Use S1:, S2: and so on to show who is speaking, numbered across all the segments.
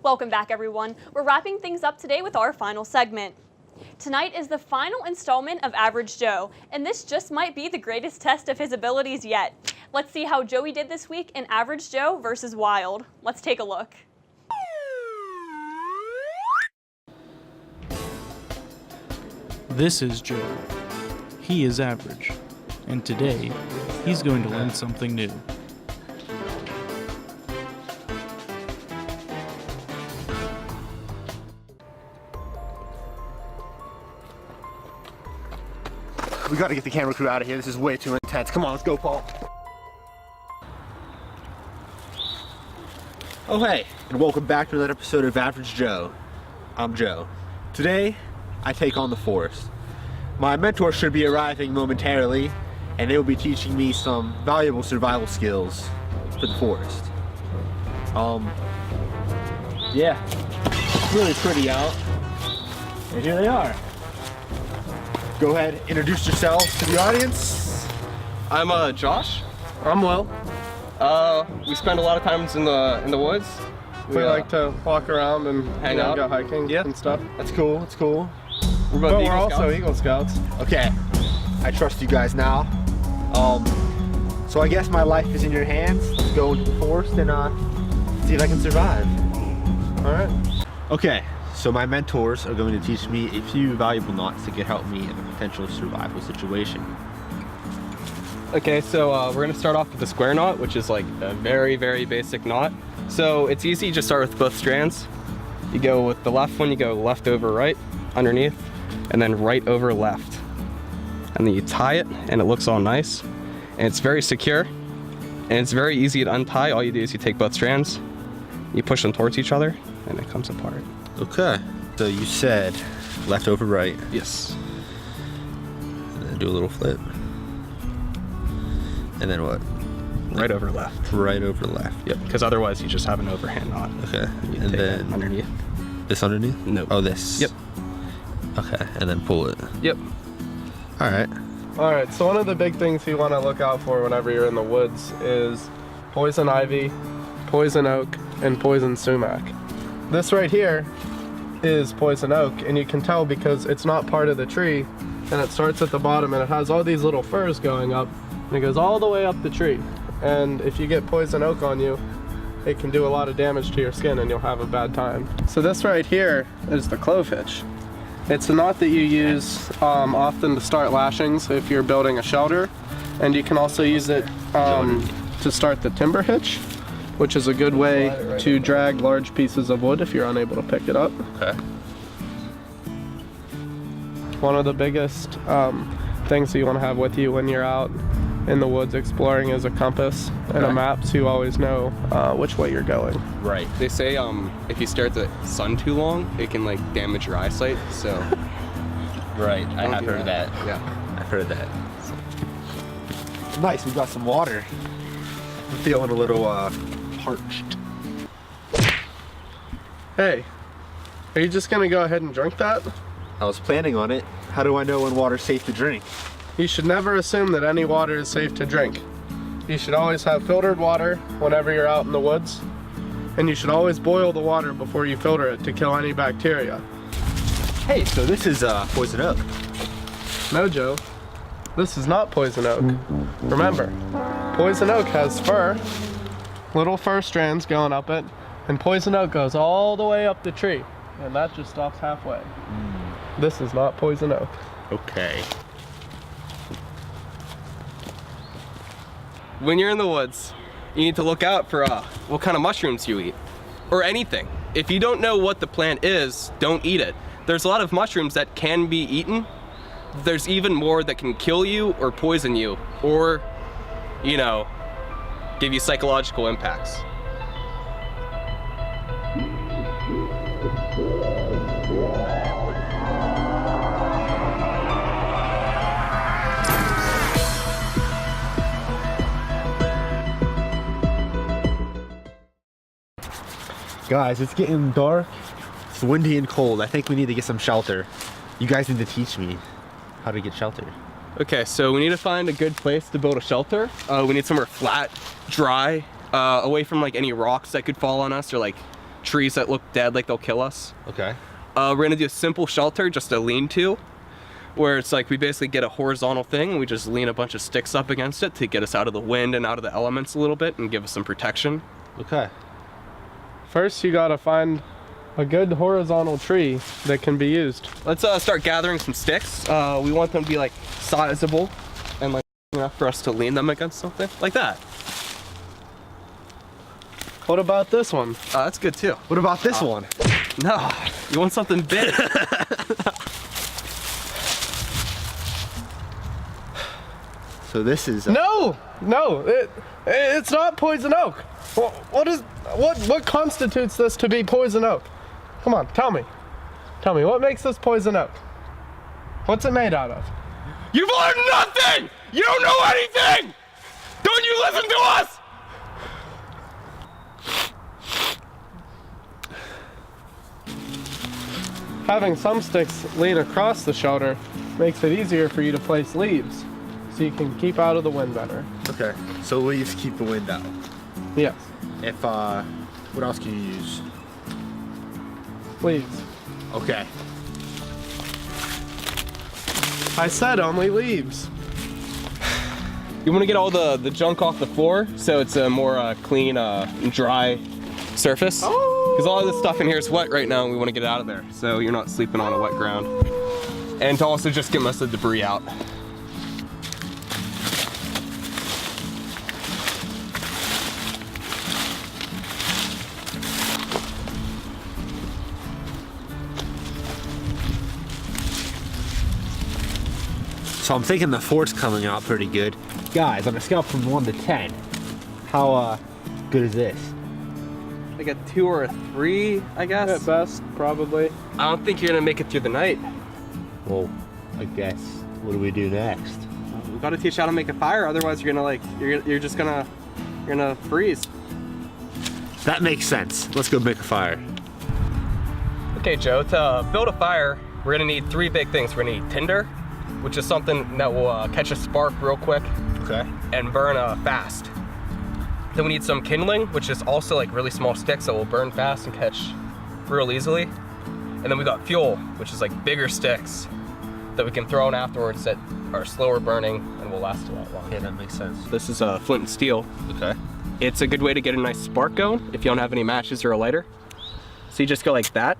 S1: Welcome back, everyone. We're wrapping things up today with our final segment. Tonight is the final installment of Average Joe, and this just might be the greatest test of his abilities yet. Let's see how Joey did this week in Average Joe versus Wild. Let's take a look.
S2: This is Joe. He is average, and today he's going to learn something new.
S3: We gotta get the camera crew out of here. This is way too intense. Come on, let's go, Paul. Oh, hey, and welcome back to another episode of Average Joe. I'm Joe. Today, I take on the forest. My mentor should be arriving momentarily, and they will be teaching me some valuable survival skills for the forest. Yeah, it's really pretty out. And here they are. Go ahead, introduce yourselves to the audience.
S4: I'm Josh.
S5: I'm Will.
S4: We spend a lot of times in the woods.
S5: We like to walk around and
S4: hang out,
S5: go hiking and stuff.
S3: That's cool, that's cool.
S4: We're
S5: But
S4: both
S5: we're
S4: Eagle
S5: also
S4: Scouts.
S5: Eagle Scouts.
S3: Okay, I trust you guys now. So I guess my life is in your hands. Let's go into the forest and see if I can survive.
S5: All right.
S3: Okay, so my mentors are going to teach me a few valuable knots that could help me in a potential survival situation.
S4: Okay, so we're gonna start off with the square knot, which is like a very, very basic knot. So it's easy, just start with both strands. You go with the left one, you go left over right, underneath, and then right over left. And then you tie it, and it looks all nice. And it's very secure, and it's very easy to untie. All you do is you take both strands, you push them towards each other, and it comes apart.
S3: Okay, so you said left over right,
S4: Yes.
S3: and then do a little flip. And then what?
S4: Right over left.
S3: Right over left.
S4: Yep, because otherwise you just have an overhand knot.
S3: Okay,
S4: You
S3: and
S4: take it
S3: then
S4: underneath.
S3: this underneath?
S4: No.
S3: Oh, this?
S4: Yep.
S3: Okay, and then pull it.
S4: Yep.
S3: All right.
S5: All right. So one of the big things you want to look out for whenever you're in the woods is poison ivy, poison oak, and poison sumac. This right here is poison oak, and you can tell because it's not part of the tree, and it starts at the bottom, and it has all these little furs going up, and it goes all the way up the tree. And if you get poison oak on you, it can do a lot of damage to your skin, and you'll have a bad time. So this right here is the clove hitch. It's a knot that you use often to start lashings if you're building a shelter, and you can also use it to start the timber hitch, which is a good way to drag large pieces of wood if you're unable to pick it up.
S3: Okay.
S5: One of the biggest things that you want to have with you when you're out in the woods exploring is a compass and a map, so you always know which way you're going.
S3: Right.
S4: They say if you stare at the sun too long, it can like damage your eyesight. So
S3: Right. I
S4: don't
S3: have
S4: do
S3: heard that.
S4: Yeah.
S3: I've heard that. Nice. We've got some water. I'm feeling a little parched.
S5: Hey, are you just gonna go ahead and drink that?
S3: I was planning on it. How do I know when water's safe to drink?
S5: You should never assume that any water is safe to drink. You should always have filtered water whenever you're out in the woods, and you should always boil the water before you filter it to kill any bacteria.
S3: Hey, so this is poison oak.
S5: No, Joe, this is not poison oak. Remember, poison oak has fur, little fur strands going up it, and poison oak goes all the way up the tree, and that just stops halfway. This is not poison oak.
S3: Okay.
S4: When you're in the woods, you need to look out for what kind of mushrooms you eat, or anything. If you don't know what the plant is, don't eat it. There's a lot of mushrooms that can be eaten. There's even more that can kill you or poison you, or, you know, give you psychological impacts.
S3: Guys, it's getting dark. It's windy and cold. I think we need to get some shelter. You guys need to teach me how to get shelter.
S4: Okay, so we need to find a good place to build a shelter. We need somewhere flat, dry, away from like any rocks that could fall on us or like trees that look dead, like they'll kill us.
S3: Okay.
S4: We're gonna do a simple shelter, just a lean-to, where it's like we basically get a horizontal thing and we just lean a bunch of sticks up against it to get us out of the wind and out of the elements a little bit and give us some protection.
S3: Okay.
S5: First, you gotta find a good horizontal tree that can be used.
S4: Let's start gathering some sticks. We want them to be like sizable and like enough for us to lean them against something like that.
S5: What about this one?
S4: That's good too.
S3: What about this one?
S4: No, you want something big.
S3: So this is.
S5: No, it's not poison oak. What constitutes this to be poison oak? Come on, tell me. Tell me, what makes this poison oak? What's it made out of?
S4: You've learned nothing! You don't know anything! Don't you listen to us!
S5: Having some sticks lean across the shelter makes it easier for you to place leaves, so you can keep out of the wind better.
S3: Okay. So leaves keep the wind out.
S5: Yes,
S3: If what else can you use?
S5: leaves.
S3: Okay.
S5: I said only leaves.
S4: You want to get all the junk off the floor so it's a more clean, dry surface. Because all of this stuff in here is wet right now and we want to get it out of there so you're not sleeping on a wet ground. And to also just get most of the debris out.
S3: So I'm thinking the fort's coming out pretty good. Guys, on a scale from 1 to 10, how good is this?
S4: Like a 2 or a 3, I guess.
S5: At best, probably.
S4: I don't think you're gonna make it through the night.
S3: Well, I guess, what do we do next?
S4: We gotta teach you how to make a fire, otherwise you're gonna you're just gonna freeze.
S3: That makes sense. Let's go make a fire.
S4: Okay, Joe, to build a fire, we're gonna need 3 big things. We're gonna need tinder, which is something that will catch a spark real quick
S3: Okay.
S4: and burn fast. Then we need some kindling, which is also like really small sticks that will burn fast and catch real easily. And then we got fuel, which is like bigger sticks that we can throw in afterwards that are slower burning and will last a lot longer.
S3: Yeah, that makes sense.
S4: This is flint and steel.
S3: Okay.
S4: It's a good way to get a nice spark going if you don't have any matches or a lighter. So you just go like that,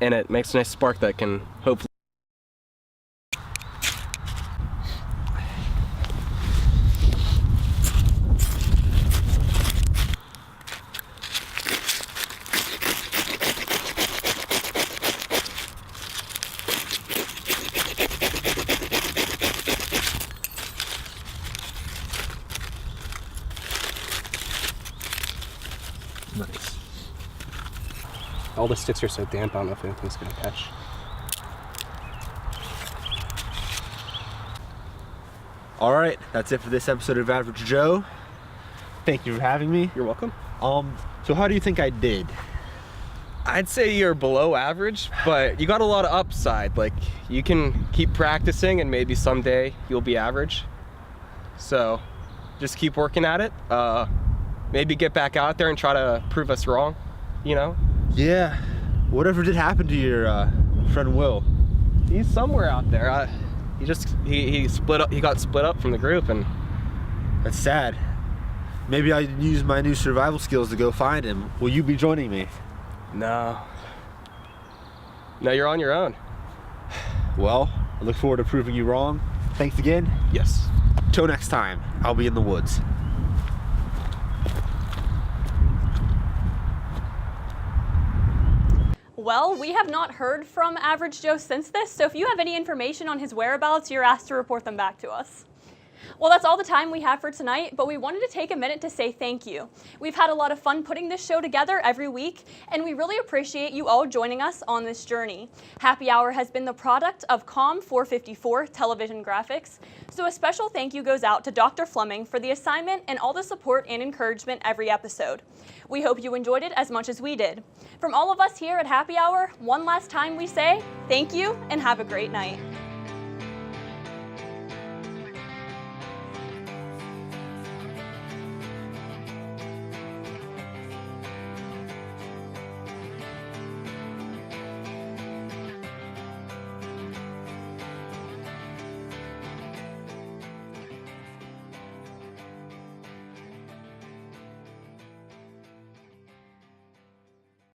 S4: and it makes a nice spark that can hopefully.
S3: Nice.
S4: All the sticks are so damp, I don't know if anything's gonna catch.
S3: All right, that's it for this episode of Average Joe. Thank you for having me.
S4: You're welcome.
S3: So how do you think I did?
S4: I'd say you're below average, but you got a lot of upside. Like, you can keep practicing and maybe someday you'll be average. So just keep working at it. Maybe get back out there and try to prove us wrong, you know?
S3: Yeah. Whatever did happen to your friend Will?
S4: He's somewhere out there. He split up. He got split up from the group, and
S3: That's sad. Maybe I use my new survival skills to go find him. Will you be joining me?
S4: no, you're on your own.
S3: Well, I look forward to proving you wrong. Thanks again.
S4: Yes.
S3: Till next time, I'll be in the woods.
S1: Well, we have not heard from Average Joe since this, so if you have any information on his whereabouts, you're asked to report them back to us. Well, that's all the time we have for tonight, but we wanted to take a minute to say thank you. We've had a lot of fun putting this show together every week, and we really appreciate you all joining us on this journey. Happy Hour has been the product of COM 454 Television Graphics, so a special thank you goes out to Dr. Fleming for the assignment and all the support and encouragement every episode. We hope you enjoyed it as much as we did. From all of us here at Happy Hour, one last time we say thank you and have a great night.